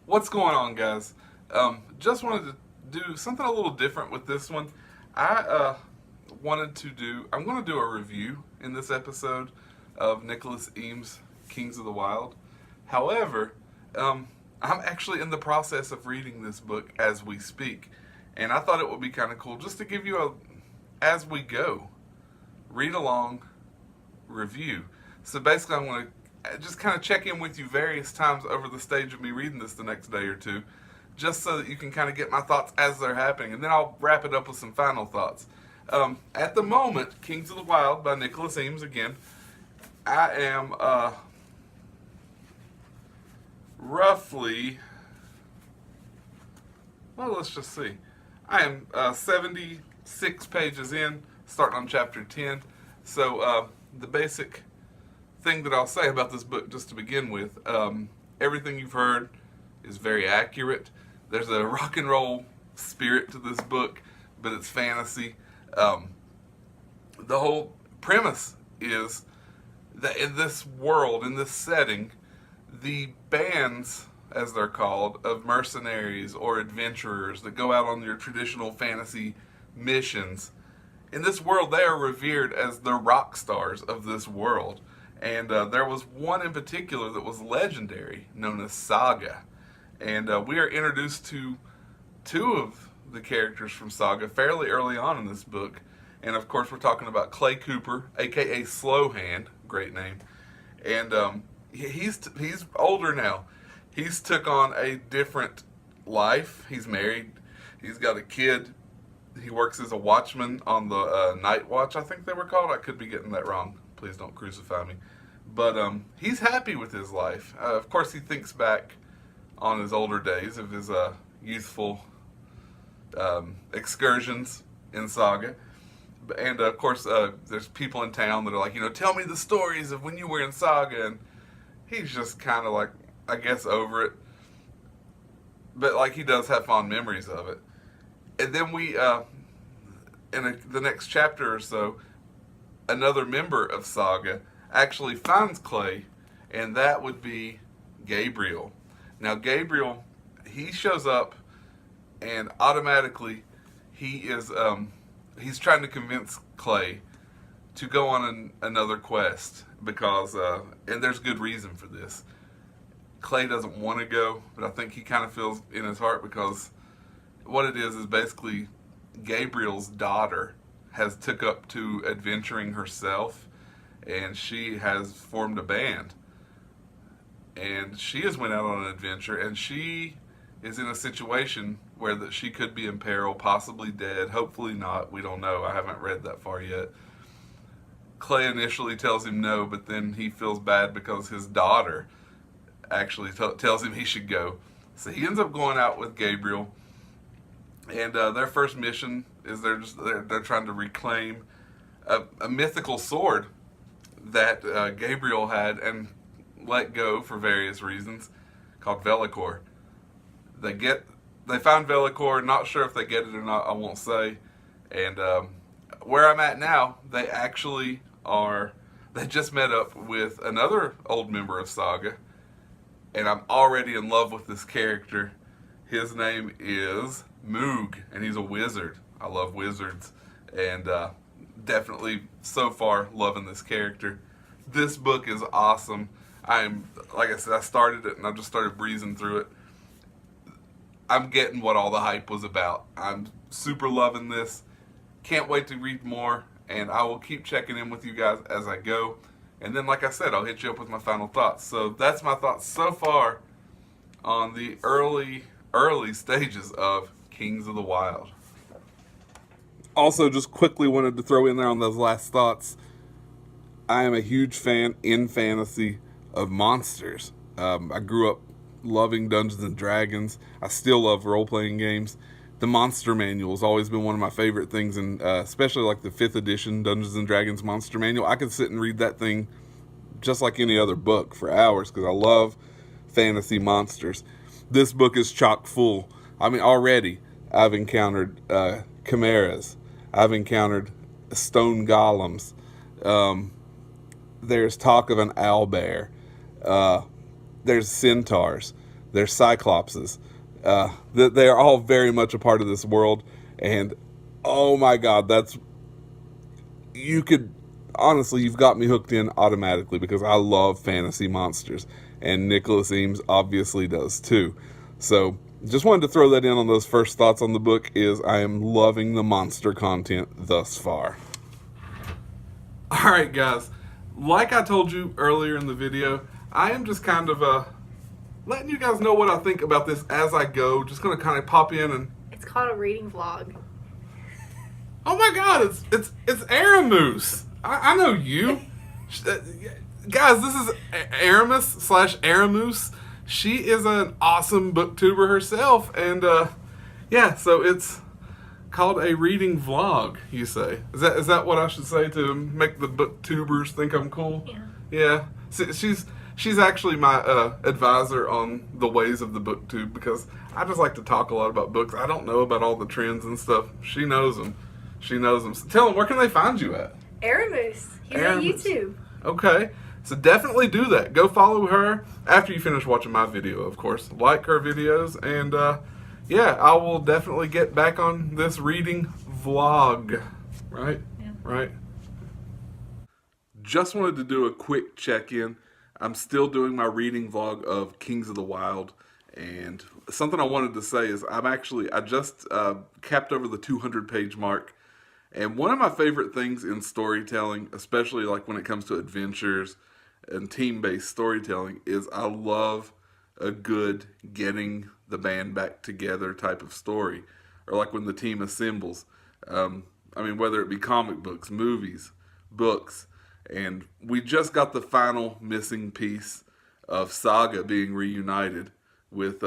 What's going on, guys? Just wanted to do something a little different with this one. I I'm going to do a review in this episode of Nicholas Eames' Kings of the Wyld. However, I'm actually in the process of reading this book as we speak, and I thought it would be kind of cool just to give you as we go, read along review. So basically, I'm going to just kind of check in with you various times over the stage of me reading this the next day or two, just so that you can kind of get my thoughts as they're happening, and then I'll wrap it up with some final thoughts. At the moment, Kings of the Wyld by Nicholas Eames again. I am roughly, well, let's just see. I am 76 pages in, starting on chapter 10. So the basic thing that I'll say about this book, just to begin with, everything you've heard is very accurate. There's a rock and roll spirit to this book, but it's fantasy. The whole premise is that in this world, in this setting, the bands, as they're called, of mercenaries or adventurers that go out on your traditional fantasy missions, in this world they are revered as the rock stars of this world. And there was one in particular that was legendary, known as Saga. And we are introduced to two of the characters from Saga fairly early on in this book. And of course, we're talking about Clay Cooper, aka Slowhand, great name. And he's older now. He's took on a different life. He's married. He's got a kid. He works as a watchman on the Night Watch, I think they were called. I could be getting that wrong. Please don't crucify me. But he's happy with his life. Of course, he thinks back on his older days of his youthful excursions in Saga. And of course, there's people in town that are like, tell me the stories of when you were in Saga. And he's just kind of like, I guess, over it. But like, he does have fond memories of it. And then we, the next chapter or so, another member of Saga actually finds Clay, and that would be Gabriel. Now, Gabriel, he shows up, and automatically he's trying to convince Clay to go on another quest because, and there's good reason for this. Clay doesn't want to go, but I think he kind of feels in his heart because what it is basically Gabriel's daughter has took up to adventuring herself, and she has formed a band, and she has went out on an adventure, and she is in a situation where that she could be in peril, possibly dead, hopefully not, we don't know, I haven't read that far yet. Clay initially tells him no, but then he feels bad because his daughter actually tells him he should go, so he ends up going out with Gabriel. And their first mission is they're trying to reclaim a mythical sword that Gabriel had and let go for various reasons, called Velicor. They find Velicor, not sure if they get it or not, I won't say. And where I'm at now, they just met up with another old member of Saga, and I'm already in love with this character. His name is Moog, and he's a wizard. I love wizards, and definitely so far loving this character. This book is awesome. Like I said, I started it and I just started breezing through it. I'm getting what all the hype was about. I'm super loving this. Can't wait to read more, and I will keep checking in with you guys as I go. And then, like I said, I'll hit you up with my final thoughts. So that's my thoughts so far on the early stages of Kings of the Wyld. Also, just quickly wanted to throw in there on those last thoughts, I am a huge fan in fantasy of monsters. I grew up loving Dungeons and Dragons. I still love role-playing games. The Monster Manual has always been one of my favorite things, and especially like the 5th edition Dungeons and Dragons Monster Manual. I could sit and read that thing just like any other book for hours because I love fantasy monsters. This book is chock full. I mean, already I've encountered chimeras. I've encountered stone golems. There's talk of an owlbear. There's centaurs. they're cyclopses. They are all very much a part of this world, and oh my god, you could honestly, you've got me hooked in automatically because I love fantasy monsters, and Nicholas Eames obviously does too. So just wanted to throw that in on those first thoughts on the book. Is I am loving the monster content thus far. All right, guys, like I told you earlier in the video, I am just kind of letting you guys know what I think about this as I go. Just gonna kind of pop in and. It's called a reading vlog. Oh my god, it's Aramoose. I know you. Guys, this is Aramoose. She is an awesome booktuber herself, and yeah, so it's called a reading vlog, you say. Is that what I should say to make the booktubers think I'm cool? Yeah. Yeah. She's actually my advisor on the ways of the booktube, because I just like to talk a lot about books. I don't know about all the trends and stuff. She knows them. So tell them, where can they find you at? Aramoose. He's on YouTube. Okay. So definitely do that. Go follow her after you finish watching my video, of course. Like her videos, and yeah, I will definitely get back on this reading vlog. Right? Yeah. Right. Just wanted to do a quick check-in. I'm still doing my reading vlog of Kings of the Wyld, and something I wanted to say is I just capped over the 200-page mark. And one of my favorite things in storytelling, especially like when it comes to adventures and team-based storytelling, is I love a good getting the band back together type of story. Or like when the team assembles. I mean, whether it be comic books, movies, books. And we just got the final missing piece of Saga being reunited with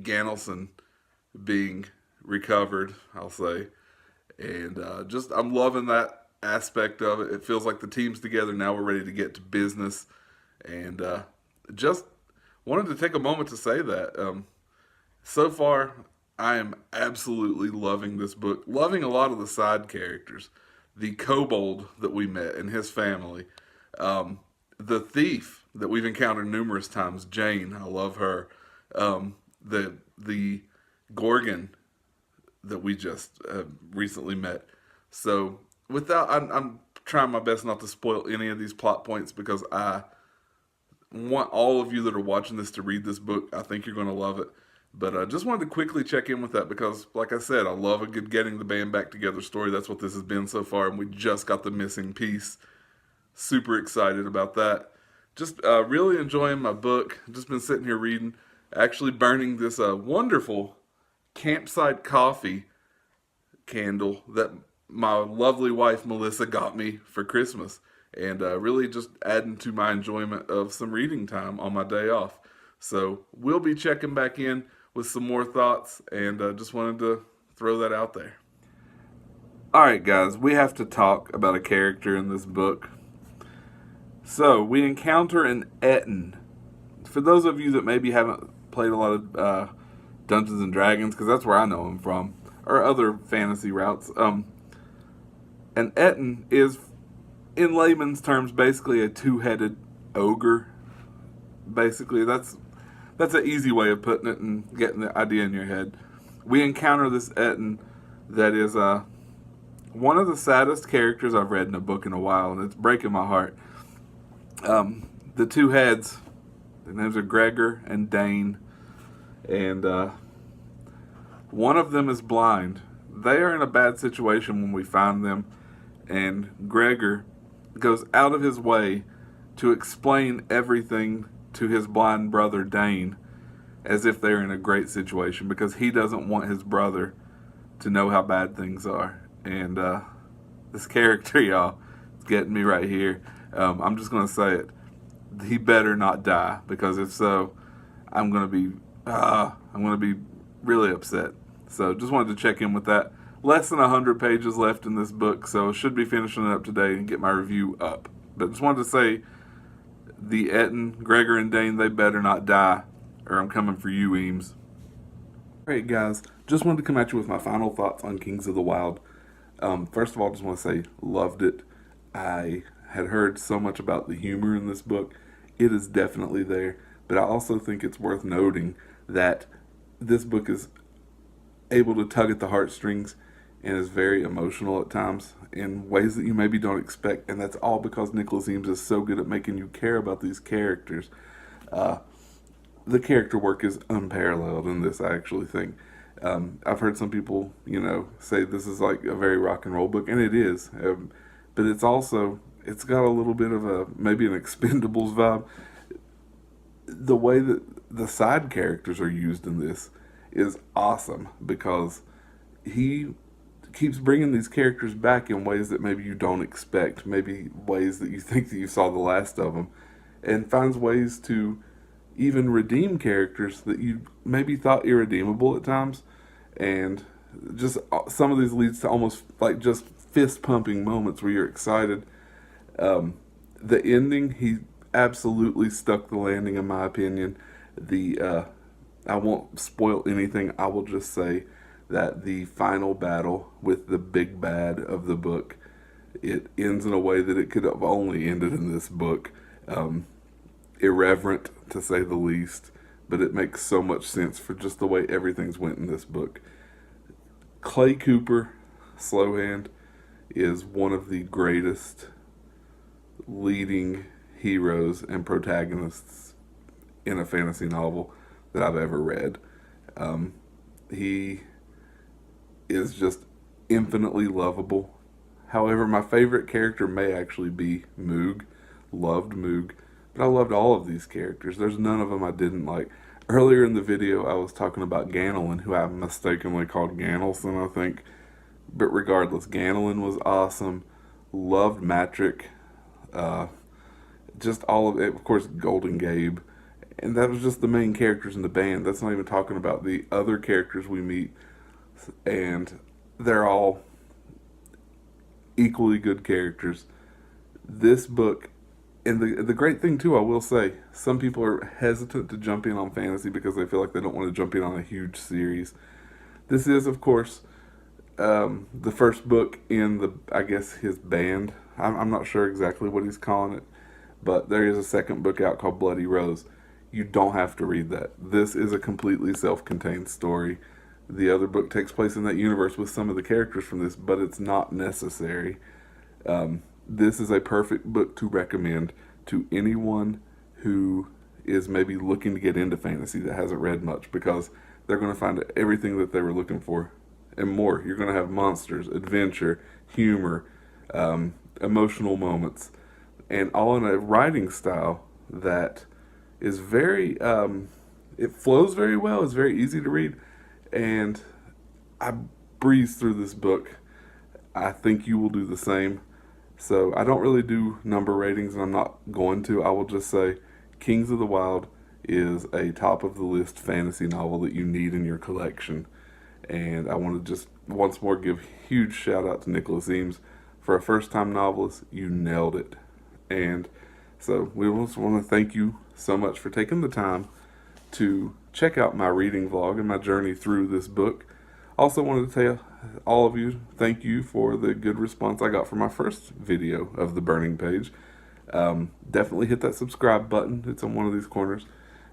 Ganelson being recovered, I'll say. And I'm loving that aspect of it. It feels like the team's together now. We're ready to get to business. And just wanted to take a moment to say that. So far, I am absolutely loving this book. Loving a lot of the side characters. The kobold that we met and his family. The thief that we've encountered numerous times, Jane. I love her. The Gorgon that we just recently met. So I'm trying my best not to spoil any of these plot points, because I want all of you that are watching this to read this book. I think you're going to love it. But I just wanted to quickly check in with that, because like I said, I love a good getting the band back together story. That's what this has been so far, and we just got the missing piece. Super excited about that. Just really enjoying my book. Just been sitting here reading. Actually burning this wonderful campsite coffee candle that my lovely wife Melissa got me for Christmas, and really just adding to my enjoyment of some reading time on my day off. So we'll be checking back in with some more thoughts, and just wanted to throw that out there. Alright guys, we have to talk about a character in this book. So we encounter an Etten. For those of you that maybe haven't played a lot of Dungeons and Dragons, because that's where I know him from, or other fantasy routes. An Etten is, in layman's terms, basically a two-headed ogre. Basically, that's an easy way of putting it and getting the idea in your head. We encounter this Etten that is one of the saddest characters I've read in a book in a while, and it's breaking my heart. The two heads, their names are Gregor and Dane. And one of them is blind. They are in a bad situation when we find them, and Gregor goes out of his way to explain everything to his blind brother Dane, as if they're in a great situation, because he doesn't want his brother to know how bad things are. And this character, y'all, is getting me right here. I'm just going to say it. He better not die, because if so, I'm going to be really upset. So just wanted to check in with that. Less than 100 pages left in this book, so I should be finishing it up today and get my review up. But just wanted to say, the Etten, Gregor and Dane, they better not die, or I'm coming for you, Eames. Alright guys, just wanted to come at you with my final thoughts on Kings of the Wyld. First of all, just want to say, loved it. I had heard so much about the humor in this book. It is definitely there. but I also think it's worth noting that this book is able to tug at the heartstrings and is very emotional at times in ways that you maybe don't expect, and that's all because Nicholas Eames is so good at making you care about these characters. The character work is unparalleled in this, I actually think. I've heard some people, say this is like a very rock and roll book, and it is. But it's got a little bit of maybe an Expendables vibe. The way that the side characters are used in this is awesome because he keeps bringing these characters back in ways that maybe you don't expect, maybe ways that you think that you saw the last of them, and finds ways to even redeem characters that you maybe thought irredeemable at times. And just some of these leads to almost like just fist pumping moments where you're excited. The ending, he absolutely stuck the landing in my opinion. I won't spoil anything. I will just say that the final battle with the big bad of the book, it ends in a way that it could have only ended in this book. Irreverent, to say the least, but it makes so much sense for just the way everything's went in this book. Clay Cooper, Slowhand, is one of the greatest leading heroes and protagonists in a fantasy novel that I've ever read. He is just infinitely lovable. However, my favorite character may actually be Moog. Loved Moog. But I loved all of these characters. There's none of them I didn't like. Earlier in the video, I was talking about Ganelin, who I mistakenly called Ganelson, I think. But regardless, Ganelin was awesome. Loved Matrick. Just all of it. Of course, Golden Gabe. And that was just the main characters in the band. That's not even talking about the other characters we meet. And they're all equally good characters. This book, and the great thing too, I will say, some people are hesitant to jump in on fantasy because they feel like they don't want to jump in on a huge series. This is, of course, the first book in his band. I'm not sure exactly what he's calling it, but there is a second book out called Bloody Rose. You don't have to read that. This is a completely self-contained story. The other book takes place in that universe with some of the characters from this, but it's not necessary. This is a perfect book to recommend to anyone who is maybe looking to get into fantasy that hasn't read much, because they're going to find everything that they were looking for and more. You're going to have monsters, adventure, humor, emotional moments, and all in a writing style that is very, it flows very well. It's very easy to read, and I breezed through this book. I think you will do the same. So I don't really do number ratings, and I'm not going to. I will just say Kings of the Wyld is a top of the list fantasy novel that you need in your collection. And I want to just once more give a huge shout out to Nicholas Eames. For a first time novelist, you nailed it. And so we just want to thank you so much for taking the time to check out my reading vlog and my journey through this book. Also wanted to tell all of you, thank you for the good response I got for my first video of the Burning Page. Definitely hit that subscribe button. It's on one of these corners.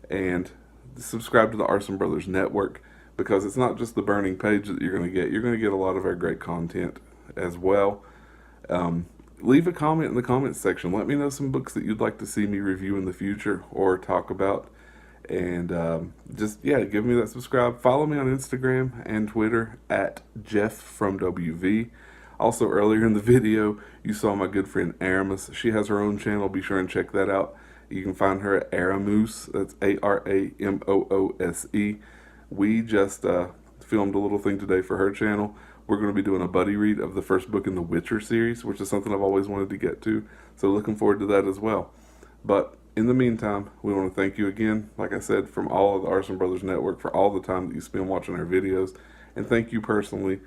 And subscribe to the Arson Brothers Network, because it's not just the Burning Page that you're going to get. You're going to get a lot of our great content as well. Leave a comment in the comments section. Let me know some books that you'd like to see me review in the future or talk about. And give me that subscribe. Follow me on Instagram and Twitter at Jeff from WV. Also, earlier in the video, you saw my good friend Aramoose. She has her own channel. Be sure and check that out. You can find her at Aramoose. That's Aramoose. We just filmed a little thing today for her channel. We're going to be doing a buddy read of the first book in the Witcher series, which is something I've always wanted to get to. So looking forward to that as well. But in the meantime, we want to thank you again, like I said, from all of the Arson Brothers Network for all the time that you spend watching our videos. And thank you personally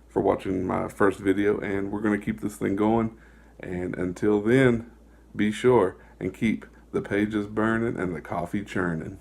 for watching my first video. And we're going to keep this thing going. And until then, be sure and keep the pages burning and the coffee churning.